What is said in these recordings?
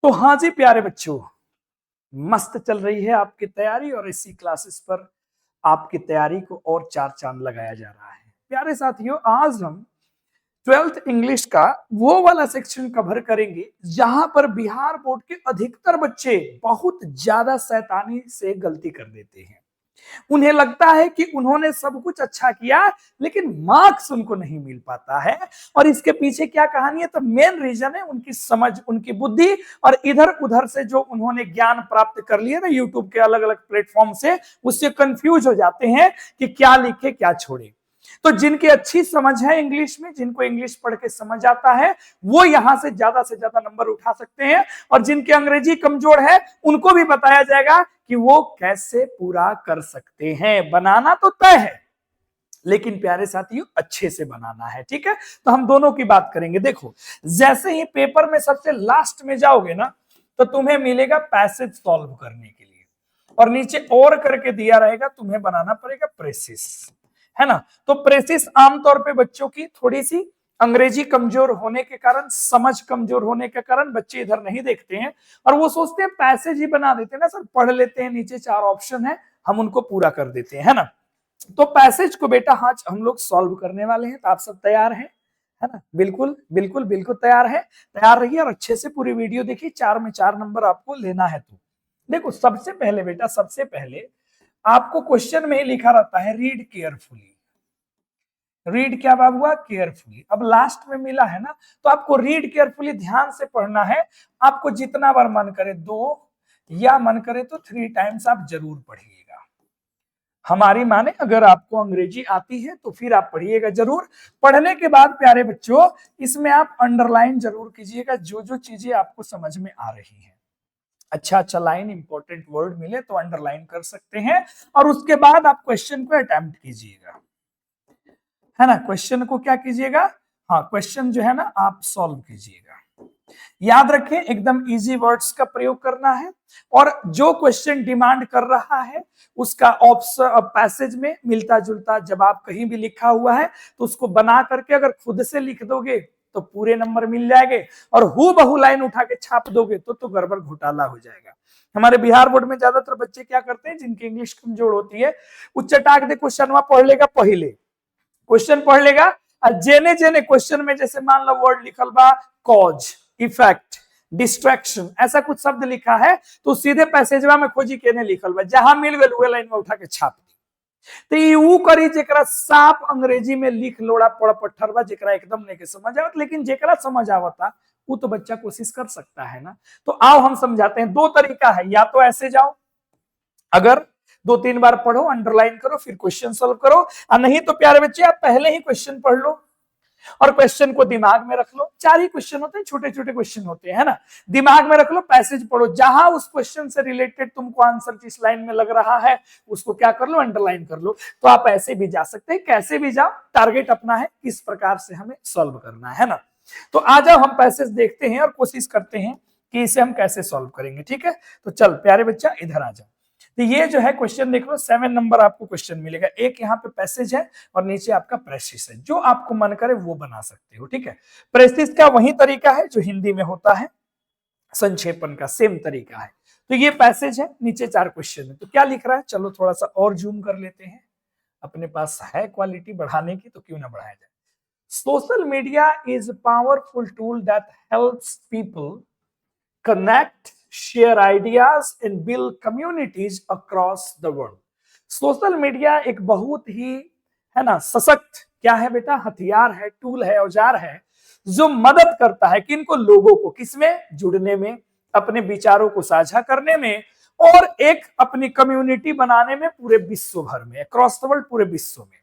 तो हाँ जी प्यारे बच्चों, मस्त चल रही है आपकी तैयारी और इसी क्लासेस पर आपकी तैयारी को और चार चांद लगाया जा रहा है। प्यारे साथियों, आज हम 12th इंग्लिश का वो वाला सेक्शन कवर करेंगे जहां पर बिहार बोर्ड के अधिकतर बच्चे बहुत ज्यादा शैतानी से गलती कर देते हैं। उन्हें लगता है कि उन्होंने सब कुछ अच्छा किया, लेकिन मार्क्स उनको नहीं मिल पाता है। और इसके पीछे क्या कहानी है? तो मेन रीजन है उनकी समझ, उनकी बुद्धि, और इधर उधर से जो उन्होंने ज्ञान प्राप्त कर लिया ना यूट्यूब के अलग अलग प्लेटफॉर्म से, उससे कंफ्यूज हो जाते हैं कि क्या लिखे क्या छोड़े। तो जिनकी अच्छी समझ है इंग्लिश में, जिनको इंग्लिश पढ़ के समझ आता है, वो यहां से ज्यादा नंबर उठा सकते हैं। और जिनके अंग्रेजी कमजोर है, उनको भी बताया जाएगा कि वो कैसे पूरा कर सकते हैं। बनाना तो तय है, लेकिन प्यारे साथियों अच्छे से बनाना है, ठीक है। तो हम दोनों की बात करेंगे। देखो, जैसे ही पेपर में सबसे लास्ट में जाओगे ना, तो तुम्हें मिलेगा पैसेज सॉल्व करने के लिए, और नीचे और करके दिया रहेगा, तुम्हें बनाना पड़ेगा प्रेसिस, है ना। तो प्रेसिस आमतौर पे बच्चों की थोड़ी सी अंग्रेजी कमजोर होने के कारण, समझ कमजोर होने के कारण बच्चे इधर नहीं देखते हैं, और वो सोचते हैं पैसेज ही बना देते हैं ना सर, पढ़ लेते हैं, नीचे चार ऑप्शन है, हम उनको पूरा कर देते हैं, है ना। तो पैसेज को बेटा आज हम लोग सॉल्व करने वाले हैं। तो आप सब तैयार हैं, है ना? बिल्कुल बिल्कुल बिल्कुल तैयार है। तैयार रहिए और अच्छे से पूरी वीडियो देखिए, 4 में 4 नंबर आपको लेना है। तो देखो, सबसे पहले बेटा, सबसे पहले आपको क्वेश्चन में ही लिखा रहता है रीड केयरफुली। रीड क्या बाबुआ? केयरफुली। अब लास्ट में मिला है ना, तो आपको रीड केयरफुली ध्यान से पढ़ना है। आपको जितना बार मन करे 2 या मन करे तो 3 टाइम्स आप जरूर पढ़िएगा। हमारी माने अगर आपको अंग्रेजी आती है तो फिर आप पढ़िएगा जरूर। पढ़ने के बाद प्यारे बच्चों, इसमें आप अंडरलाइन जरूर कीजिएगा जो जो चीजें आपको समझ में आ रही हैं। अच्छा अच्छा लाइन, इंपॉर्टेंट वर्ड मिले तो अंडरलाइन कर सकते हैं, और उसके बाद आप क्वेश्चन को अटेम्प्ट कीजिएगा, है ना। क्वेश्चन को क्या कीजिएगा? हाँ, क्वेश्चन जो है ना आप सॉल्व कीजिएगा। याद रखें, एकदम इजी वर्ड्स का प्रयोग करना है, और जो क्वेश्चन डिमांड कर रहा है उसका ऑप्शन पैसेज में मिलता जुलता जवाब कहीं भी लिखा हुआ है तो उसको बना करके अगर खुद से लिख दोगे तो पूरे नंबर मिल जाएंगे, और हु बहु लाइन उठा के छाप दोगे तो गड़बड़ घोटाला हो जाएगा। हमारे बिहार बोर्ड में ज्यादातर बच्चे क्या करते हैं, जिनकी इंग्लिश कमजोर होती है, वो चटाक दे क्वेश्चन पढ़ लेगा, पहले क्वेश्चन पढ़ लेगा, और जेने जेने क्वेश्चन में जैसे मान लो वर्ड लिखल बा कॉज, इफेक्ट, डिस्ट्रैक्शन, ऐसा कुछ शब्द लिखा है, तो सीधे पैसेजवा में खोजी केने लिखल बा, जहां मिल गए उहे लाइन में उठा के छाप दी। तो यू करी जेकरा साफ अंग्रेजी में लिख लोड़ा पढ़ पत्थर बा, जेकरा एकदम नहीं के समझ आवत, लेकिन जेकरा समझ आवता वो तो बच्चा कोशिश कर सकता है ना। तो आओ हम समझाते हैं। 2 तरीका है, या तो ऐसे जाओ, अगर 2-3 बार पढ़ो, अंडरलाइन करो, फिर क्वेश्चन सॉल्व करो, और नहीं तो प्यारे बच्चे आप पहले ही क्वेश्चन पढ़ लो और क्वेश्चन को दिमाग में रख लो। 4 ही क्वेश्चन होते हैं, छोटे छोटे क्वेश्चन होते हैं, है ना। दिमाग में रख लो, पैसेज पढ़ो, जहां उस क्वेश्चन से रिलेटेड तुमको आंसर जिस लाइन में लग रहा है उसको क्या कर लो, अंडरलाइन कर लो। तो आप ऐसे भी जा सकते हैं, कैसे भी जाओ, टारगेट अपना है किस प्रकार से हमें सॉल्व करना है ना। तो आ जाओ हम पैसेज देखते हैं और कोशिश करते हैं कि इसे हम कैसे सॉल्व करेंगे, ठीक है। तो चल प्यारे बच्चा इधर आ जाओ। तो ये जो है क्वेश्चन देख लो, 7 नंबर आपको क्वेश्चन मिलेगा। एक यहाँ पे पैसेज है और नीचे आपका प्रेसिस है, जो आपको मन करे वो बना सकते हो, ठीक है। प्रेसिस का वही तरीका है जो हिंदी में होता है, संक्षेपण का सेम तरीका है। तो ये पैसेज है, नीचे 4 क्वेश्चन है। तो क्या लिख रहा है, चलो थोड़ा सा और जूम कर लेते हैं, अपने पास है क्वालिटी बढ़ाने की तो क्यों ना बढ़ाया जाए। Social media is powerful tool that helps people connect, share ideas and build communities across the world। Social media एक बहुत ही, है ना, सशक्त क्या है बेटा, हथियार है, टूल है, औजार है, जो मदद करता है किनको, लोगों को, किसमें, जुड़ने में, अपने विचारों को साझा करने में, और एक अपनी कम्युनिटी बनाने में पूरे विश्व भर में, अक्रॉस द वर्ल्ड, पूरे विश्व में।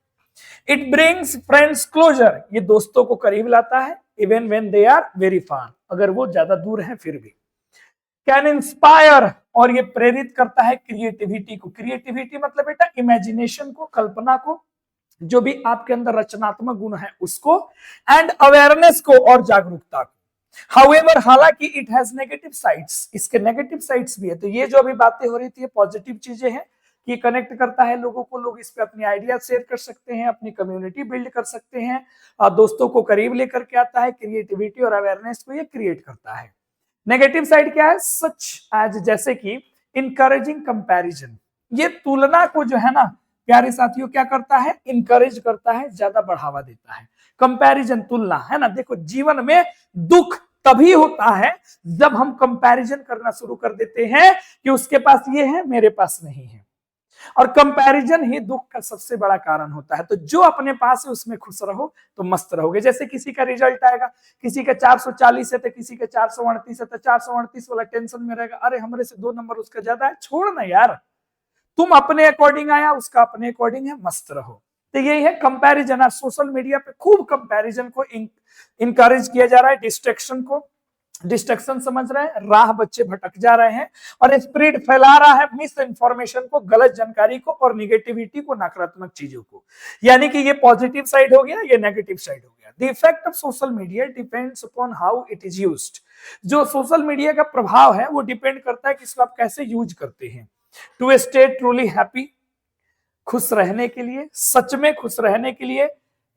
इट ब्रिंग्स फ्रेंड्स क्लोजर, ये दोस्तों को करीब लाता है, even when they are very far, अगर वो ज्यादा दूर है फिर भी। कैन इंस्पायर, और ये प्रेरित करता है क्रिएटिविटी को। क्रिएटिविटी मतलब बेटा इमेजिनेशन को, कल्पना को, जो भी आपके अंदर रचनात्मक गुण है उसको, एंड अवेयरनेस को, और जागरूकता को। हाउएवर, हालांकि इट हैज नेगेटिव साइड्स, इसके नेगेटिव साइड्स भी है। तो ये जो अभी बातें हो रही थी ये पॉजिटिव चीजें हैं कि कनेक्ट करता है लोगों को, लोग इस पे अपनी आइडिया शेयर कर सकते हैं, अपनी कम्युनिटी बिल्ड कर सकते हैं, दोस्तों को करीब लेकर के आता है, क्रिएटिविटी और अवेयरनेस को ये क्रिएट करता है। नेगेटिव साइड क्या है? सच एज, जैसे कि इनकरेजिंग कंपैरिजन, ये तुलना को जो है ना प्यारे साथियों क्या करता है? इनकरेज करता है, ज्यादा बढ़ावा देता है। कंपैरिजन, तुलना, है ना। देखो जीवन में दुख तभी होता है जब हम कंपैरिजन करना शुरू कर देते हैं कि उसके पास ये है, मेरे पास नहीं है। और कंपैरिजन ही दुख का सबसे बड़ा कारण होता है। तो जो अपने पास है उसमें खुश रहो तो मस्त रहोगे। जैसे किसी का रिजल्ट आएगा, किसी का 440 है तो किसी का 438 है, तो 438 वाला टेंशन में रहेगा, अरे हमरे से 2 नंबर उसका ज्यादा है, छोड़ ना यार, तुम अपने अकॉर्डिंग आया, उसका अपने अकॉर्डिंग है, मस्त रहो। तो यही है कंपैरिजन। आज सोशल मीडिया पे खूब कंपैरिजन को इनकरेज किया जा रहा है, डिस्ट्रैक्शन को, डिस्ट्रक्शन समझ रहे हैं, राह बच्चे भटक जा रहे हैं और स्प्रेड फैला रहा है मिस इन्फॉर्मेशन को, गलत जानकारी को और निगेटिविटी को, नकारात्मक चीजों को। यानी कि ये पॉजिटिव साइड हो गया, ये नेगेटिव साइड हो गया। The effect of social media depends upon how it is used. जो सोशल मीडिया का प्रभाव है वो डिपेंड करता है कि इसको आप कैसे यूज करते हैं। टू स्टे ट्रूली हैप्पी, खुश रहने के लिए, सच में खुश रहने के लिए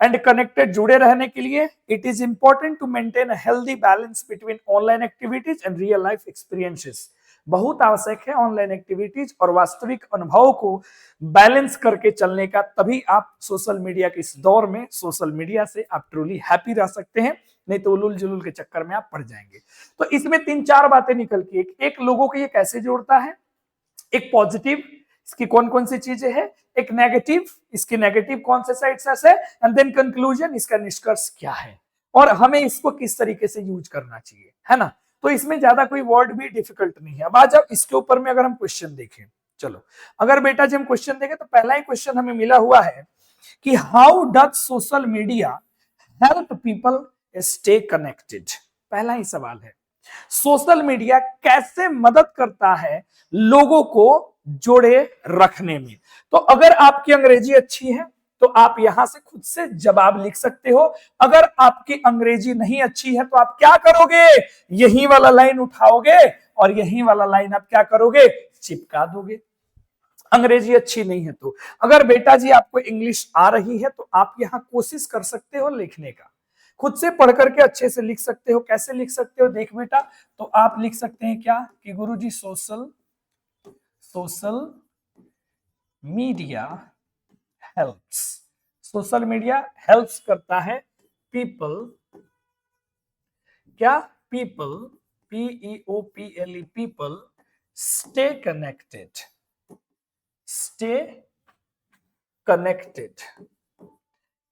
एंड कनेक्टेड, जुड़े रहने के लिए, it is important to maintain a healthy balance between online activities and real life experiences. बहुत आवश्यक है ऑनलाइन एक्टिविटीज और वास्तविक अनुभवों को बैलेंस करके चलने का, तभी आप सोशल मीडिया के इस दौर में, सोशल मीडिया से आप ट्रूली हैप्पी रह सकते हैं, नहीं तो उलूल जुलूल के चक्कर में आप पड़ जाएंगे। तो इसमें 3-4 बातें निकल के, एक लोगों को ये कैसे जोड़ता है, एक पॉजिटिव, इसकी कौन कौन सी चीजें हैं, एक नेगेटिव, इसकी नेगेटिव कौन से साइड से है, एंड देन कंक्लूजन, इसका निष्कर्ष क्या है और हमें इसको किस तरीके से यूज करना चाहिए, है ना। तो इसमें ज्यादा कोई वर्ड भी डिफिकल्ट नहीं है। अब आज इसके ऊपर में अगर हम क्वेश्चन देखें, चलो अगर बेटा जी हम क्वेश्चन देखें तो पहला ही क्वेश्चन हमें मिला हुआ है कि how does social media help people stay connected. पहला ही सवाल है, सोशल मीडिया कैसे मदद करता है लोगों को जोड़े रखने में। तो अगर आपकी अंग्रेजी अच्छी है तो आप यहां से खुद से जवाब लिख सकते हो। अगर आपकी अंग्रेजी नहीं अच्छी है तो आप क्या करोगे, यही वाला लाइन उठाओगे और यही वाला लाइन आप क्या करोगे, चिपका दोगे। अंग्रेजी अच्छी नहीं है तो, अगर बेटा जी आपको इंग्लिश आ रही है तो आप यहां कोशिश कर सकते हो लिखने का, खुद से पढ़ करके अच्छे से लिख सकते हो। कैसे लिख सकते हो, देख बेटा, तो आप लिख सकते हैं क्या कि गुरुजी social media helps, social media helps करता है पीपल, क्या, people, PEOPLE, people stay connected, stay connected.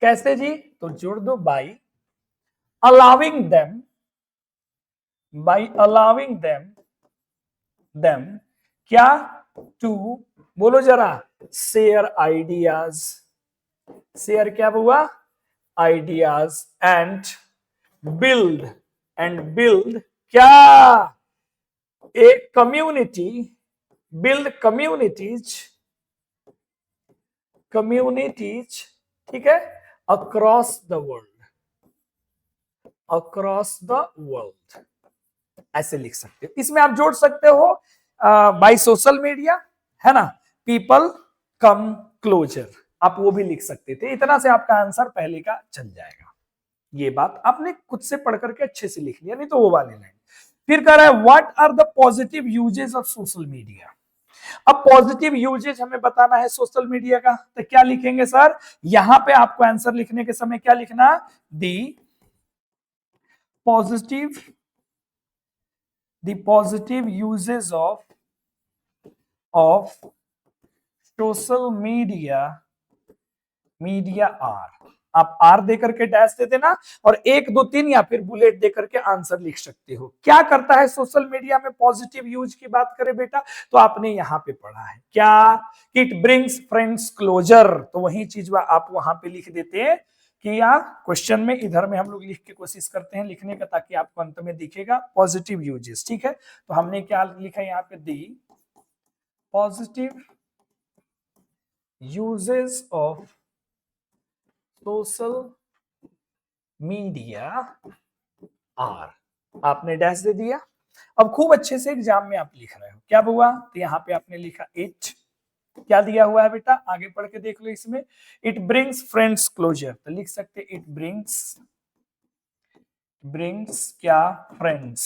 कैसे जी, तो जोड़ दो, बाई allowing them क्या, टू, बोलो जरा, शेयर आइडियाज, शेयर क्या हुआ, आइडियाज एंड बिल्ड क्या, एक कम्युनिटी, बिल्ड कम्युनिटीज, ठीक है, अक्रॉस द वर्ल्ड, ऐसे लिख सकते हो। इसमें आप जोड़ सकते हो बाय सोशल मीडिया, है ना, पीपल कम क्लोजर, आप वो भी लिख सकते थे। इतना से आपका आंसर पहले का चल जाएगा। ये बात आपने खुद से पढ़ करके अच्छे से लिख लिया, नहीं तो वो वाली लाइन। फिर कह रहा है what are the positive uses of social media. अब पॉजिटिव यूजेज हमें बताना है सोशल मीडिया का, तो क्या लिखेंगे सर, यहां पे आपको आंसर लिखने के समय क्या लिखना, the positive uses of social media are, आप आर दे करके डैश दे देना और 1 2 3 या फिर बुलेट दे करके आंसर लिख सकते हो। क्या करता है सोशल मीडिया में, पॉजिटिव यूज की बात करें बेटा तो आपने यहां पे पढ़ा है क्या, इट ब्रिंग्स फ्रेंड्स क्लोजर, तो वही चीज आप वहां पे लिख देते हैं कि या क्वेश्चन में इधर में हम लोग लिख के कोशिश करते हैं लिखने का, ताकि आपको अंत में दिखेगा पॉजिटिव यूजेस, ठीक है। तो हमने क्या लिखा यहाँ पे, the positive uses of social media are, आपने डैश दे दिया। अब खूब अच्छे से एग्जाम में आप लिख रहे हो, क्या हुआ, तो यहाँ पे आपने लिखा इट, क्या दिया हुआ है बेटा, आगे पढ़ के देख लो इसमें, इट ब्रिंग्स फ्रेंड्स क्लोजर, तो लिख सकते इट ब्रिंग्स क्या, फ्रेंड्स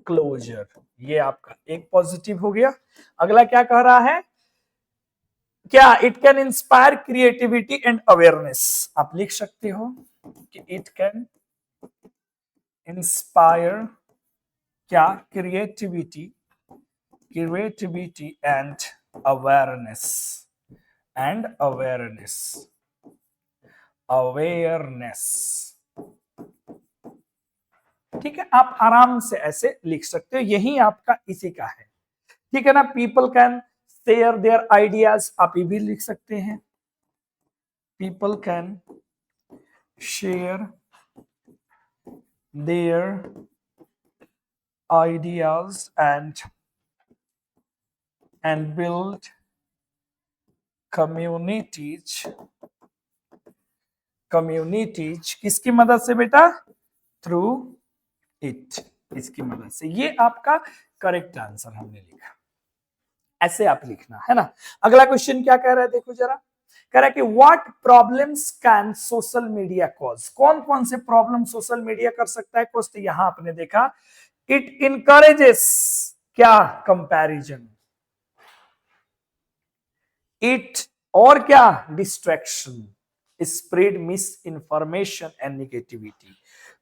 क्लोजर, ये आपका एक पॉजिटिव हो गया। अगला क्या कह रहा है, क्या it can inspire creativity and awareness. आप लिख सकते हो कि इट कैन इंस्पायर क्या, क्रिएटिविटी एंड अवेयरनेस, अवेयरनेस। ठीक है, आप आराम से ऐसे लिख सकते हो, यही आपका इसी का है। ठीक है ना, people can share their ideas, आप ये भी लिख सकते हैं, people can share their ideas and build communities किसकी मदद से बेटा, थ्रू इट, इसकी मदद से। ये आपका करेक्ट आंसर हमने लिखा, ऐसे आप लिखना है ना। अगला क्वेश्चन क्या कह रहा है, देखो जरा, कह रहा है कि what problems can social media cause, कौन कौन से प्रॉब्लम सोशल मीडिया कर सकता है कॉज। तो यहां आपने देखा इट इनकरेजेस क्या, कंपैरिजन, इट और क्या, distraction, spread miss information and negativity.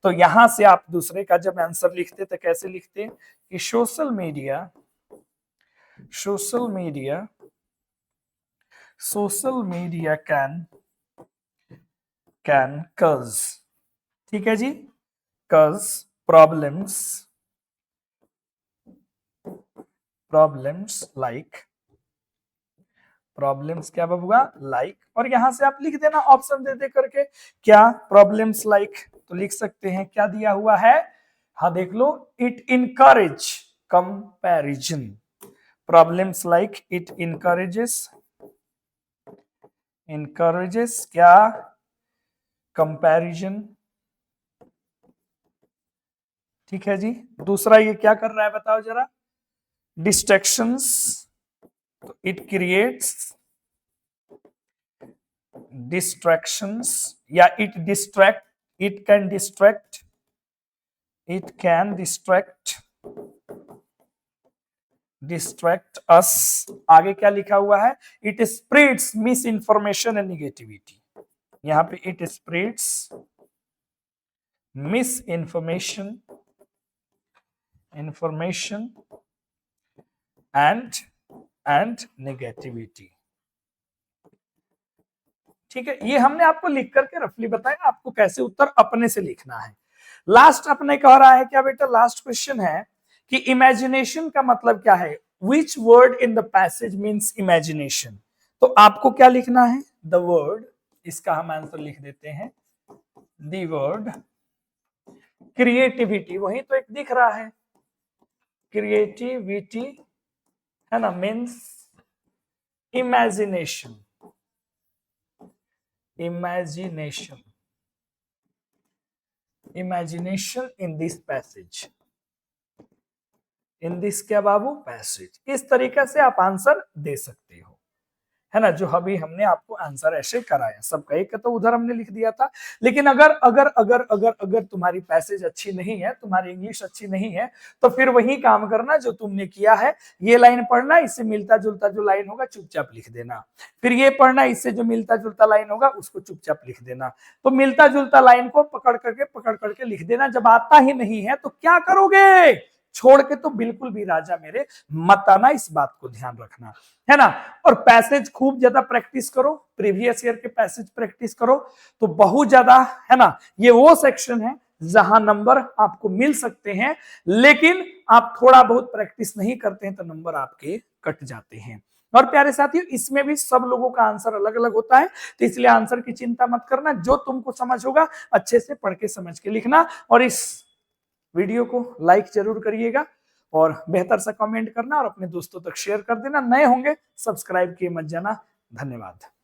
तो यहां से आप दूसरे का जब आंसर लिखते तो कैसे लिखते कि सोशल मीडिया कैन कज, ठीक है जी, कज प्रॉब्लम्स क्या बबुआ, लाइक, और यहां से आप लिख देना ऑप्शन दे दे करके, क्या प्रॉब्लम्स लाइक, तो लिख सकते हैं क्या दिया हुआ है, हाँ देख लो, it encourage comparison, problems like it encourages क्या, कंपैरिजन। ठीक है जी, दूसरा ये क्या कर रहा है बताओ जरा, डिस्ट्रैक्शंस, तो इट क्रिएट्स डिस्ट्रैक्शंस, या इट कैन डिस्ट्रैक्ट अस। आगे क्या लिखा हुआ है, it spreads miss information and negativity, यहां पे it spreads miss information and negativity. ठीक है, ये हमने आपको लिख करके रफली बताया आपको कैसे उत्तर अपने से लिखना है। लास्ट अपने कह रहा है क्या बेटा, लास्ट क्वेश्चन है कि इमेजिनेशन का मतलब क्या है, which word in the passage means imagination. तो आपको क्या लिखना है, द वर्ड, इसका हम आंसर लिख देते हैं, द वर्ड क्रिएटिविटी, वही तो एक दिख रहा है, क्रिएटिविटी है ना, means imagination in this passage, in this क्या बाबू, पैसेज। इस तरीके से आप आंसर दे सकते हो, है ना, जो अभी हमने आपको आंसर ऐसे कराया, सबका एक तो उधर हमने लिख दिया था। लेकिन अगर अगर अगर अगर अगर तुम्हारी पैसेज अच्छी नहीं है, तुम्हारी इंग्लिश अच्छी नहीं है, तो फिर वही काम करना जो तुमने किया है, ये लाइन पढ़ना, इससे मिलता जुलता जो लाइन होगा चुपचाप लिख देना, फिर ये पढ़ना, इससे जो मिलता जुलता लाइन होगा उसको चुपचाप लिख देना। तो मिलता जुलता लाइन को पकड़ करके लिख देना। जब आता ही नहीं है तो क्या करोगे, छोड़ के तो बिल्कुल भी राजा मेरे मत आना, इस बात को ध्यान रखना, है ना। और पैसेज खूब ज्यादा प्रैक्टिस करो, प्रीवियस ईयर के पैसेज प्रैक्टिस करो, तो बहुत ज्यादा, है ना, ये वो सेक्शन है जहां नंबर आपको मिल सकते हैं, लेकिन आप थोड़ा बहुत प्रैक्टिस नहीं करते हैं तो नंबर आपके कट जाते हैं। और प्यारे साथियों, इसमें भी सब लोगों का आंसर अलग अलग होता है, तो इसलिए आंसर की चिंता मत करना, जो तुमको समझ होगा अच्छे से पढ़ के समझ के लिखना। और इस वीडियो को लाइक जरूर करिएगा और बेहतर सा कमेंट करना और अपने दोस्तों तक शेयर कर देना। नए होंगे सब्सक्राइब किए मत जाना। धन्यवाद।